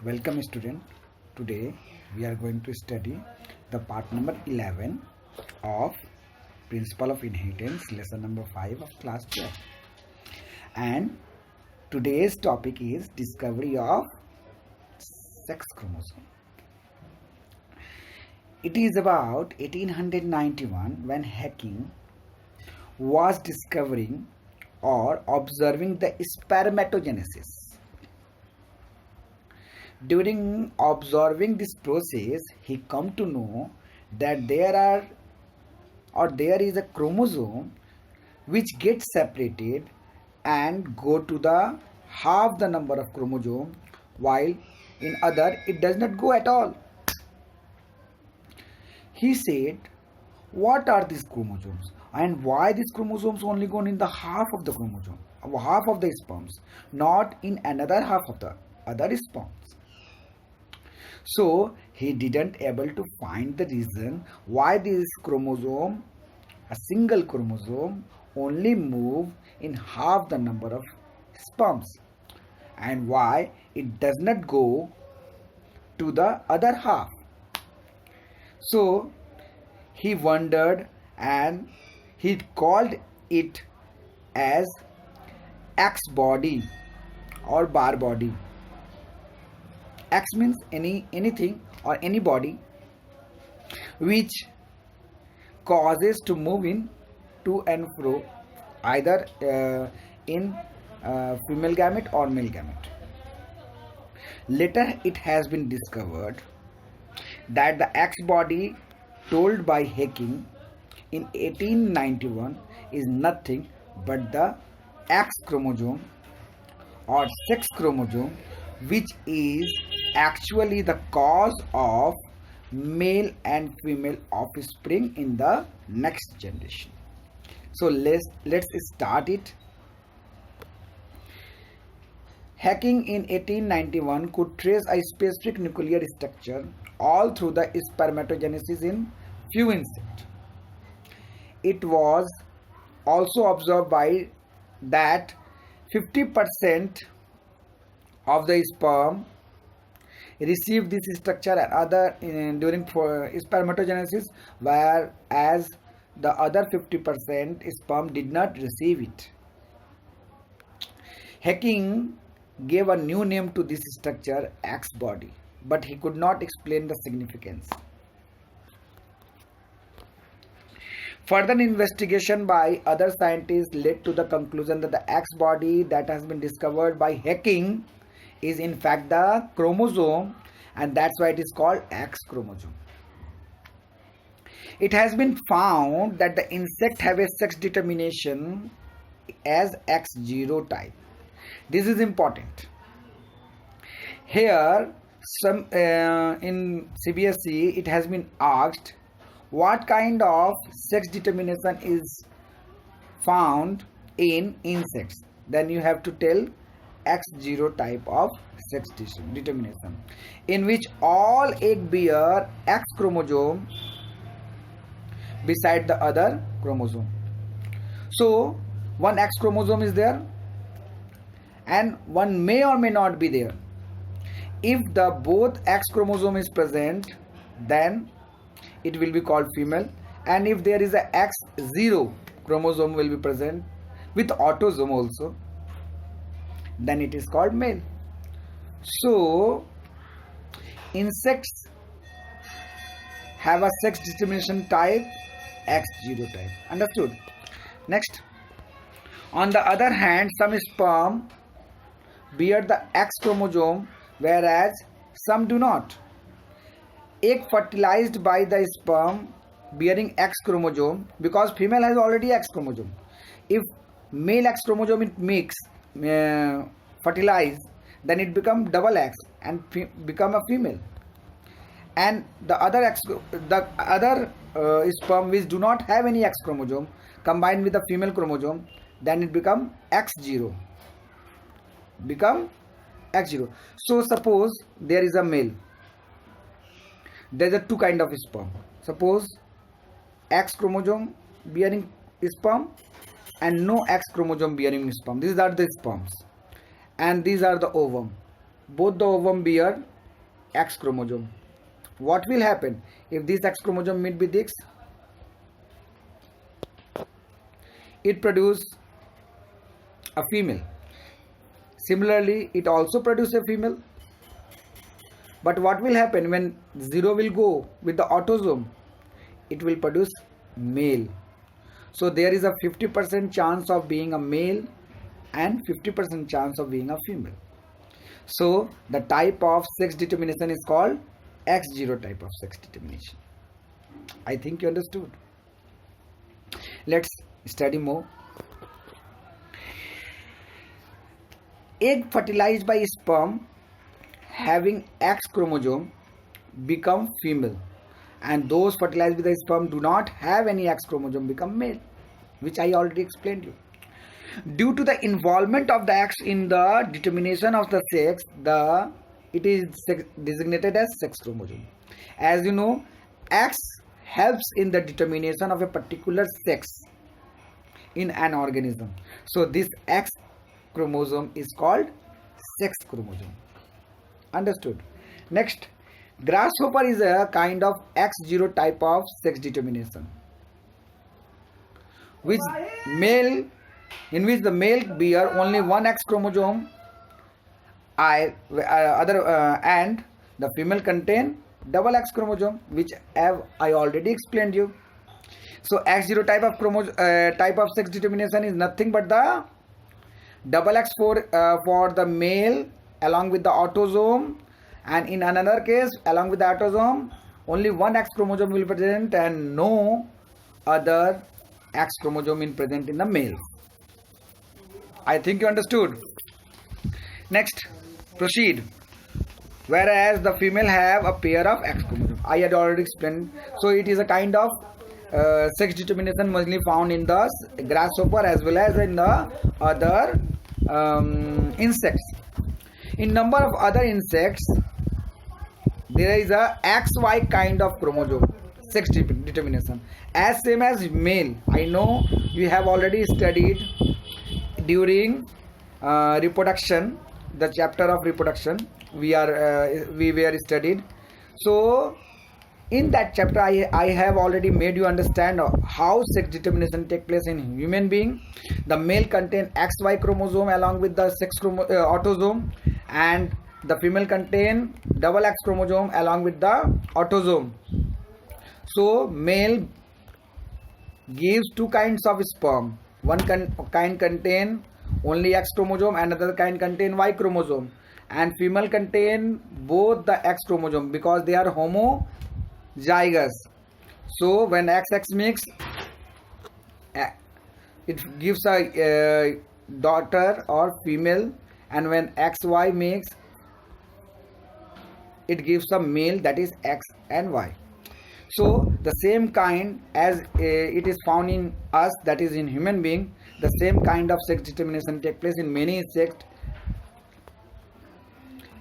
Welcome student. Today we are going to study the part number 11 of Principle of Inheritance, lesson number 5 of class 12. And today's topic is discovery of sex chromosome. It is about 1891 when Hecking was discovering or observing the spermatogenesis. During observing this process, he come to know that there is a chromosome which gets separated and go to the half the number of chromosome, while in other it does not go at all. He said, what are these chromosomes and why these chromosomes only go in the half of the chromosome, half of the sperms, not in another half of the other sperms? So he didn't able to find the reason why this chromosome, a single chromosome, only move in half the number of sperms, and why it does not go to the other half. So he wondered and he called it as X body or bar body. X means anything or any body which causes to move in to and fro, either in female gamete or male gamete. Later it has been discovered that the X body told by Hecking in 1891 is nothing but the X chromosome or sex chromosome, which is actually the cause of male and female offspring in the next generation. So let's start it. Hecking in 1891 could trace a specific nuclear structure all through the spermatogenesis in few insects. It was also observed by that 50% of the sperm receive this structure and other during spermatogenesis, whereas the other 50% sperm did not receive it. Hecking gave a new name to this structure, X body, but he could not explain the significance. Further investigation by other scientists led to the conclusion that the X body that has been discovered by Hecking is in fact the chromosome, and that's why it is called X chromosome. It has been found that the insect have a sex determination as X0 type. This is important. Here in CBSE it has been asked what kind of sex determination is found in insects. Then you have to tell X0 type of sex determination, in which all egg bear X chromosome beside the other chromosome. So one X chromosome is there and one may or may not be there. If the both X chromosome is present, then it will be called female, and if there is a X0 chromosome will be present with autosome also, then it is called male. So insects have a sex determination type X0 type. Understood? Next, on the other hand, some sperm bear the X chromosome, whereas some do not. Egg fertilized by the sperm bearing X chromosome, because female has already X chromosome. If male X chromosome it mix fertilize, then it become double X and become a female. And the other sperm which do not have any X chromosome combined with the female chromosome, then it become X0. So suppose there is a male. There are two kind of sperm. Suppose X chromosome bearing sperm and no X chromosome bearing sperm. These are the sperms and these are the ovum. both the ovum bear X chromosome. What will happen if this X chromosome meet with this? It produce a female. Similarly, it also produce a female. But what will happen when 0 will go with the autosome? It will produce male. So there is a 50% chance of being a male and 50% chance of being a female. So the type of sex determination is called X0 type of sex determination. I think you understood. Let's study more. Egg fertilized by sperm having X chromosome become female, and those fertilized with the sperm do not have any X chromosome become male, which I already explained you. Due to the involvement of the X in the determination of the sex, it is designated as sex chromosome. As you know, X helps in the determination of a particular sex in an organism. So this X chromosome is called sex chromosome. Understood? Next, grasshopper is a kind of X0 type of sex determination, in which the male bear only one X chromosome, and the female contain double X chromosome, which I already explained you. So X0 type of sex determination is nothing but the double X for the male along with the autosome, and in another case along with the autosome only one X chromosome will present and no other X chromosome is present in the male. I think you understood. Next, proceed. Whereas the female have a pair of X chromosomes. I had already explained. So it is a kind of sex determination mostly found in the grasshopper as well as in the other insects. In number of other insects, there is a XY kind of chromosome sex determination as same as male. I know you have already studied during reproduction, the chapter of reproduction we were studied. So in that chapter I have already made you understand how sex determination take place in human being. The male contain XY chromosome along with the sex autosome, and the female contain double X chromosome along with the autosome. So male gives two kinds of sperm. One kind contain only X chromosome, another kind contain Y chromosome, and female contain both the X chromosome because they are homozygous. So when XX mix, it gives a daughter or female, and when XY mix, it gives a male, that is X and Y. So the same kind as it is found in us, that is in human being, the same kind of sex determination take place in many insects.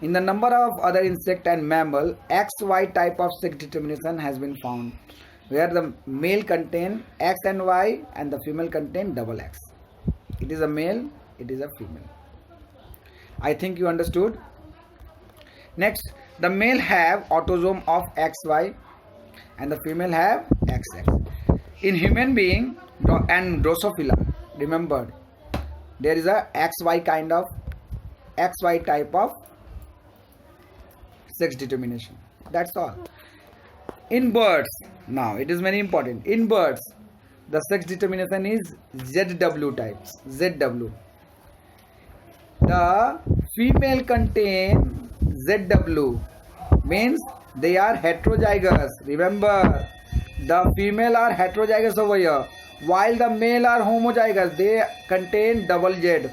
In the number of other insect and mammal, XY type of sex determination has been found, where the male contain X and Y and the female contain double X. It is a male, it is a female. I think you understood. Next, the male have autosome of XY and the female have XX. In human being and Drosophila, remember there is a XY kind of XY type of sex determination. That's all. In birds, now it is very important. In birds, the sex determination is ZW types. ZW. The female contain ZW, means they are heterozygous. Remember, the female are heterozygous over here, while the male are homozygous. They contain double Z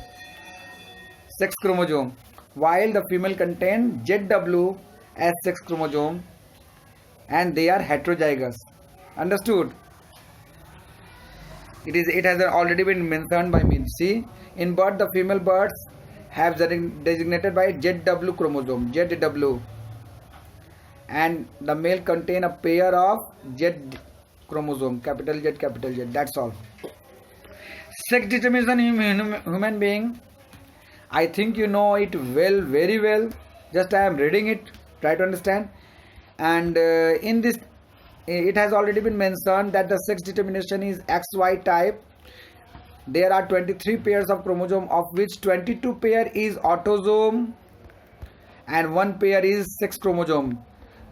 sex chromosome, while the female contain ZW as sex chromosome, and they are heterozygous. Understood? It has already been mentioned by me. See, in bird, the female birds have designated by ZW chromosome, ZW, and the male contain a pair of Z chromosome, capital Z, capital Z. That's all. Sex determination in human being, I think you know it well, very well. Just I am reading it, try to understand. And in this, it has already been mentioned that the sex determination is XY type. There are 23 pairs of chromosome, of which 22 pair is autosome and 1 pair is sex chromosome.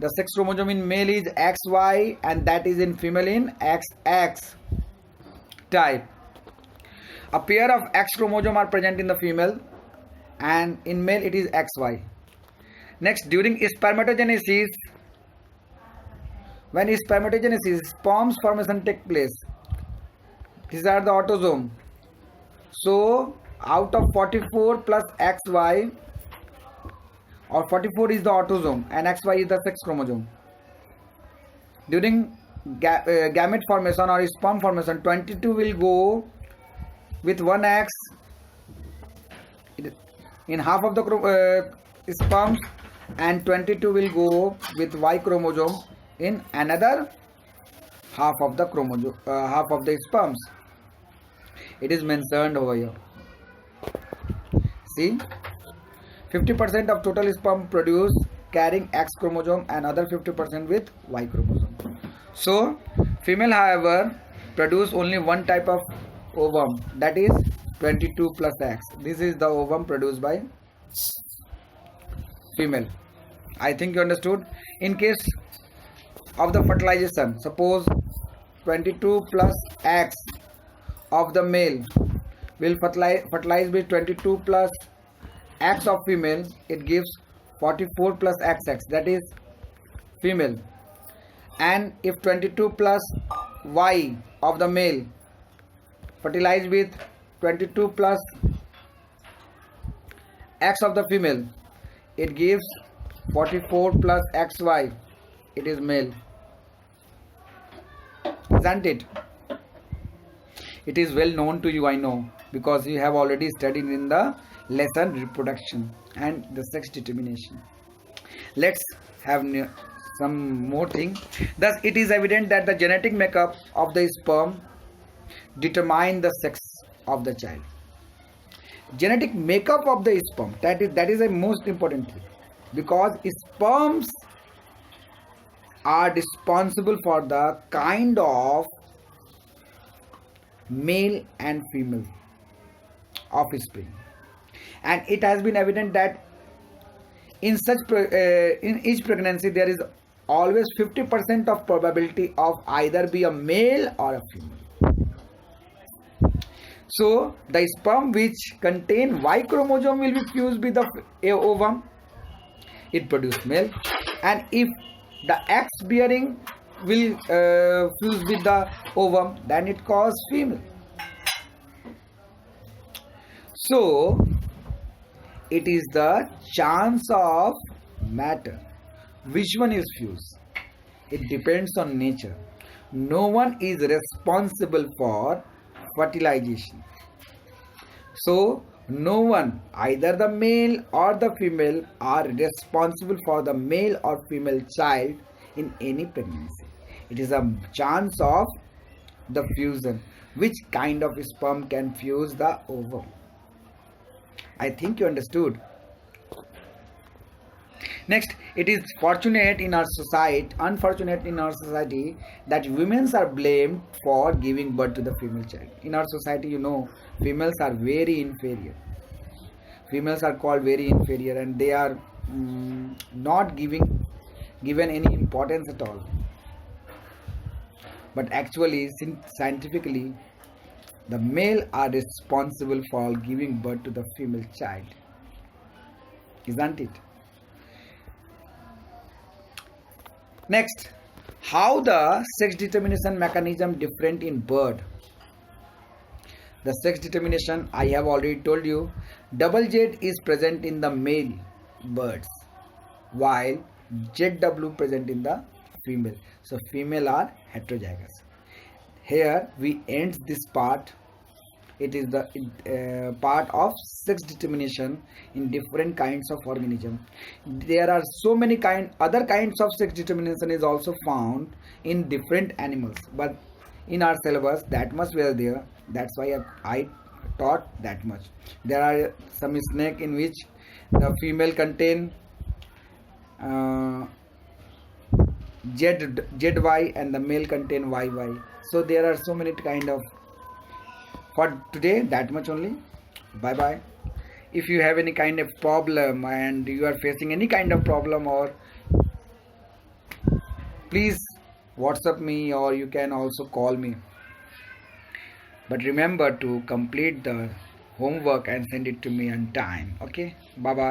The sex chromosome in male is XY and that is in female in XX type. A pair of X chromosome are present in the female and in male it is XY. Next, during spermatogenesis, when spermatogenesis, sperms formation take place. These are the autosome. So out of 44 plus XY, or 44 is the autosome and XY is the sex chromosome. During gamete formation or sperm formation, 22 will go with 1X in half of the sperms and 22 will go with Y chromosome in another half of the chromosome, half of the sperms. It is mentioned over here. See, 50% of total sperm produced carrying X chromosome and other 50% with Y chromosome. So female, however, produce only one type of ovum, that is 22 plus X. This is the ovum produced by female. I think you understood. In case of the fertilization, suppose 22 plus X of the male will fertilize with 22 plus X of female, it gives 44 plus XX, that is female. And if 22 plus Y of the male fertilize with 22 plus X of the female, it gives 44 plus XY, it is male. Isn't it? It is well known to you, I know, because you have already studied in the lesson reproduction and the sex determination. Let's have some more thing. Thus, it is evident that the genetic makeup of the sperm determine the sex of the child. Genetic makeup of the sperm, that is a most important thing, because sperms are responsible for the kind of male and female offspring, and it has been evident that in each pregnancy there is always 50% of probability of either be a male or a female. So the sperm which contain Y chromosome will be fused with the ovum, it produce male, and if the X bearing will fuse with the ovum, then it cause female. So it is the chance of matter which one is fused. It depends on nature. No one is responsible for fertilization. So no one, either the male or the female, are responsible for the male or female child in any pregnancy. It is a chance of the fusion, which kind of sperm can fuse the ovum. I think you understood. Next, it is unfortunate in our society that women are blamed for giving birth to the female child. In our society, you know, females are very inferior. Females are called very inferior, and they are not given any importance at all. But actually, scientifically, the male are responsible for giving birth to the female child. Isn't it? Next, how the sex determination mechanism different in bird. The sex determination, I have already told you, double Z is present in the male birds, while ZW present in the female. So female are heterozygous. Here we end this part. It is the part of sex determination in different kinds of organism. There are so many other kinds of sex determination is also found in different animals, but in our syllabus that much were there. That's why I taught that much. There are some snake in which the female contain uh, ZY and the male contain YY. So there are so many kind of. For today, that much only. Bye bye. If you have any kind of problem and you are facing any kind of problem, or please WhatsApp me, or you can also call me. But remember to complete the homework and send it to me on time. Okay. Bye bye.